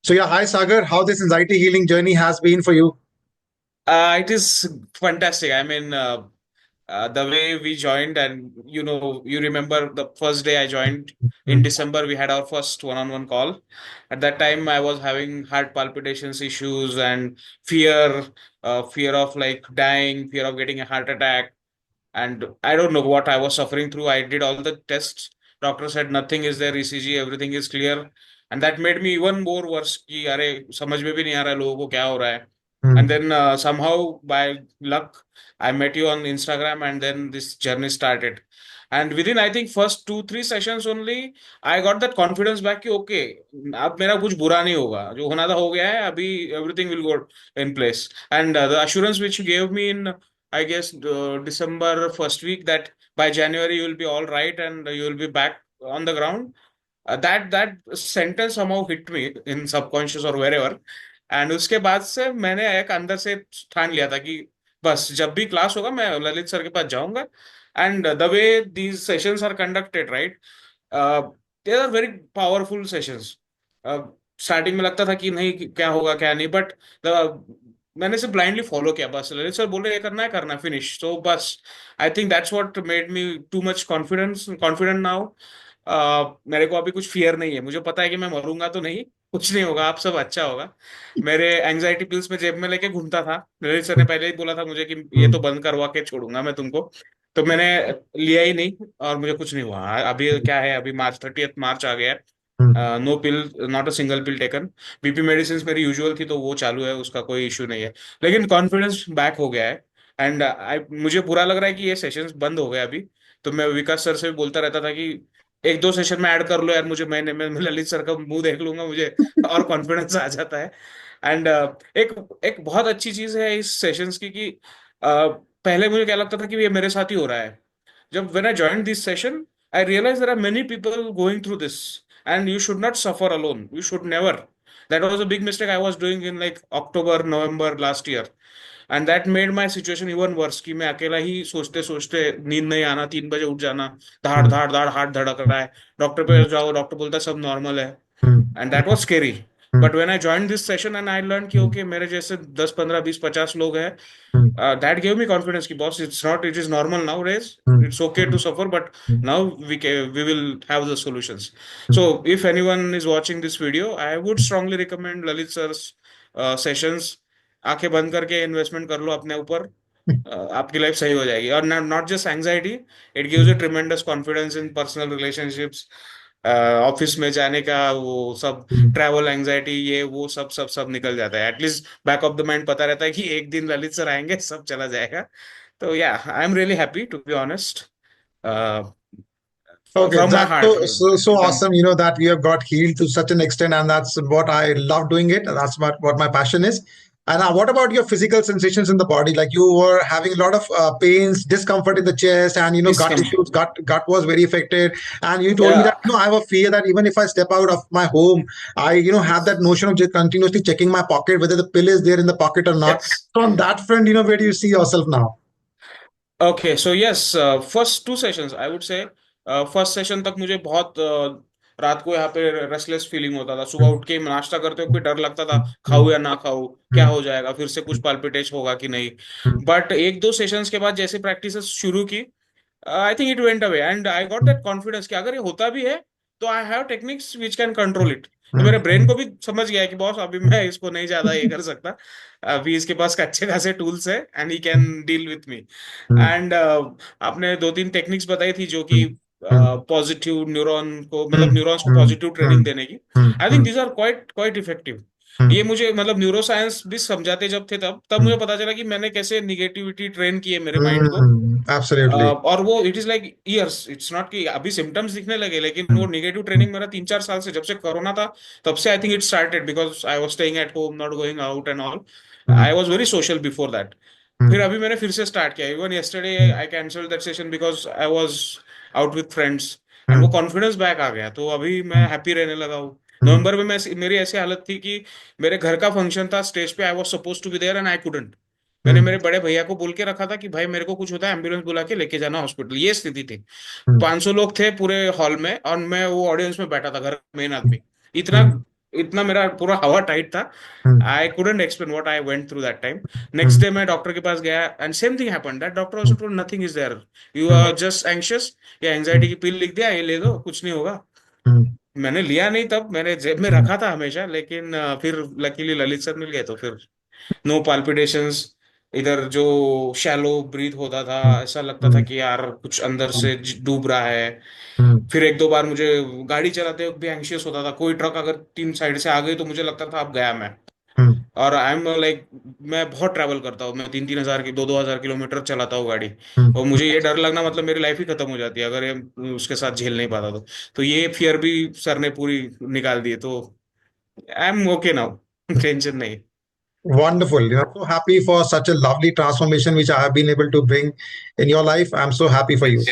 So yeah, hi Sagar, how this anxiety healing journey has been for you? It is fantastic. The way we joined, and you remember the first day I joined in Mm, December, we had our first one-on-one call. At that time, I was having heart palpitations issues and fear, fear of like dying, fear of getting a heart attack. And I don't know what I was suffering through. I did all the tests. Doctor said nothing is there, ECG, everything is clear. And that made me even more worse कि अरे समझ में भी नहीं आ रहा है लोगों को क्या हो रहा है. And mm, then somehow by luck, I met you on Instagram, and then this journey started. And within I think first 2 3 sessions only, I got that confidence back कि okay, अब मेरा कुछ बुरा नहीं होगा, जो होना था हो गया है, अभी everything will go in place. And the assurance which you gave me in I guess December first week that by January you will be all right and you will be back on the ground. That sentence somehow hit me in subconscious or wherever. And उसके बाद से मैंने एक अंदर से ठान लिया था कि बस जब भी क्लास होगा मैं ललित सर के पास जाऊंगा. And the way these sessions are conducted, right, they are very powerful sessions. Starting में लगता था कि नहीं कि क्या होगा क्या नहीं, बट मैंने सिर्फ ब्लाइंडली फॉलो किया. बस ललित सर बोले ये करना है फिनिश, तो बस I think that's what made me too much confidence confident now. मेरे को अभी कुछ फियर नहीं है, मुझे पता है कि मैं मरूंगा तो नहीं, कुछ नहीं होगा, आप सब अच्छा होगा. मेरे एंजाइटी पिल्स में जेब में लेके घूमता था. ललित सर ने पहले ही बोला था मुझे कि ये तो mm, बंद करवा के छोड़ूंगा मैं तुमको. तो मैंने लिया ही नहीं और मुझे कुछ नहीं हुआ. अभी क्या है, अभी मार्च 30 मार्च आ गया mm, है. No pill, not a single pill taken. BP medicine मेरी यूजुअल थी तो वो चालू है, उसका कोई इशू नहीं है. लेकिन कॉन्फिडेंस बैक हो गया है. एंड आई मुझे बुरा लग रहा है कि ये सेशंस बंद हो गए अभी. तो मैं विकास सर से भी बोलता रहता था कि एक दो सेशन में ऐड कर लो यार मुझे, महीने में मैं ललित सर का मुंह देख लूंगा, मुझे और कॉन्फिडेंस आ जाता है. एंड एक एक बहुत अच्छी चीज है इस सेशंस की कि पहले मुझे क्या लगता था कि ये मेरे साथ ही हो रहा है. जब when I joined this session, I realized there are many people going through this, and you should not suffer alone. You should never. That was a big mistake I was doing in like October, November last year. And that made my situation even worse कि मैं अकेला ही सोचते सोचते नींद नहीं आना, 3 बजे उठ जाना, धाड़ mm, धाड़ धाड़ हार्ट धड़क रहा है, डॉक्टर पे mm, जाओ, डॉक्टर बोलता है सब नॉर्मल है. mm, and that was scary. mm, but when I join this session and I learn कि mm, ओके मेरे जैसे 10 15 20 50 लोग हैं, mm, that give me confidence कि boss it's not, it is normal nowadays. mm, It's okay to mm, suffer, but mm, now we will have the solutions. So mm, if anyone is watching this video, I would strongly recommend Lalit sir's sessions. आंखें बंद करके investment कर लो अपने ऊपर. आपकी life सही हो जाएगी. और not just anxiety, it gives you mm, tremendous confidence in personal relationships, office में जाने का वो सब, mm. ट्रैवल एंजाइटी, ये वो सब सब सब निकल जाता है. At least back of the mind पता रहता है कि एक दिन ललित सर आएंगे, सब चला जाएगा. तो या I am really happy to be honest, Okay, from my that's heart so एकदम. awesome. That you have got healed to such an extent, and that's what I love doing it. That's what my passion is. And what about your physical sensations in the body? Like you were having a lot of pains, discomfort in the chest, and gut डिस्कम issues. Gut was very affected. And you told me that या I have a fear that even if I step out of my home, I have that notion of just continuously checking my pocket whether the pill is there in the pocket or not. Yes. So on that front, where do you see yourself now? Okay so yes, first 2 sessions I would say. First session तक मुझे बहुत रात को यहाँ पे restless feeling होता था. सुबह उठ के नाश्ता करते हुए भी डर लगता था, खाऊं या ना खाऊं, क्या हो जाएगा, फिर से कुछ पाल्पिटेशन होगा कि नहीं. बट एक दो सेशंस के बाद जैसे प्रैक्टिस शुरू की, I think it went away and I got that confidence कि अगर ये होता भी है तो I have techniques which can control it. तो मेरे ब्रेन को भी समझ गया है कि बॉस अभी मैं इसको नहीं ज्यादा ये कर सकता, अभी इसके पास अच्छे खासे टूल्स है and he can deal with me. And आपने 2 3 टेक्निक्स बताई थी जो कि पॉजिटिव न्यूरॉन को, मतलब न्यूरॉन्स को पॉजिटिव ट्रेनिंग देने की. I think these are quite quite effective. ये मुझे मतलब न्यूरो साइंस भी समझाते जब थे, तब तब मुझे पता चला कि मैंने कैसे निगेटिविटी ट्रेन की है मेरे माइंड को. Absolutely. और वो it is like years, it's not कि अभी सिम्टम्स दिखने लगे, लेकिन वो नेगेटिव ट्रेनिंग मेरा 3 4 साल से, जब से कोरोना था तब से I think it started, because I was staying at home, not going out and all. I was very social before that. फिर अभी मैंने फिर से स्टार्ट किया. Even yesterday I cancelled that session because I was out with friends. And वो confidence back आ गया, तो अभी मैं हैप्पी रहने लगा हूँ. नवंबर में मैं, मेरी ऐसी हालत थी कि मेरे घर का फंक्शन था, स्टेज पे I was suppose to be there and I couldn't. मैंने मेरे बड़े भैया को बोल के रखा था कि भाई मेरे को कुछ होता है एम्बुलेंस बुला के लेके जाना हॉस्पिटल, ये स्थिति थी. 500 लोग थे पूरे हॉल में और मैं वो ऑडियंस में बैठा था, घर मेन आदमी. इतना इतना मेरा पूरा हवा टाइट था. Hmm. I couldn't explain what I went through that time. Next Hmm. Day मैं डॉक्टर के पास गया and same thing happened. That doctor also told nothing is there, you Hmm. Are just anxious, या anxiety Hmm. की पिल लिख दिया, ये ले दो, कुछ नहीं होगा. Hmm. मैंने लिया नहीं, तब मैंने जेब में Hmm. रखा था हमेशा, लेकिन फिर लकीली ललित सर मिल गए तो फिर नो पाल्पिटेशंस. इधर जो शैलो ब्रीथ होता था, Hmm. ऐसा लगता था Hmm. कि यार कुछ अंदर Hmm. से डूब रहा है. Hmm. फिर एक दो बार मुझे गाड़ी चलाते वक्त भी एंग्शियस होता था. कोई ट्रक अगर तीन साइड से आ गई तो मुझे लगता था अब गया मैं. Hmm. और आई एम लाइक, मैं बहुत ट्रैवल करता हूँ, मैं 3-3 हजार की 2-2 हजार किलोमीटर चलाता हूँ गाड़ी. Hmm. और मुझे ये डर लगना मतलब मेरी लाइफ ही खत्म हो जाती है अगर ये उसके साथ झेल नहीं पाता तो ये फियर भी सर ने पूरी निकाल दी. तो I am okay now. Tension नहीं. Wonderful. So happy for such a lovely transformation which I have been able to bring in your life. I'm so happy for you.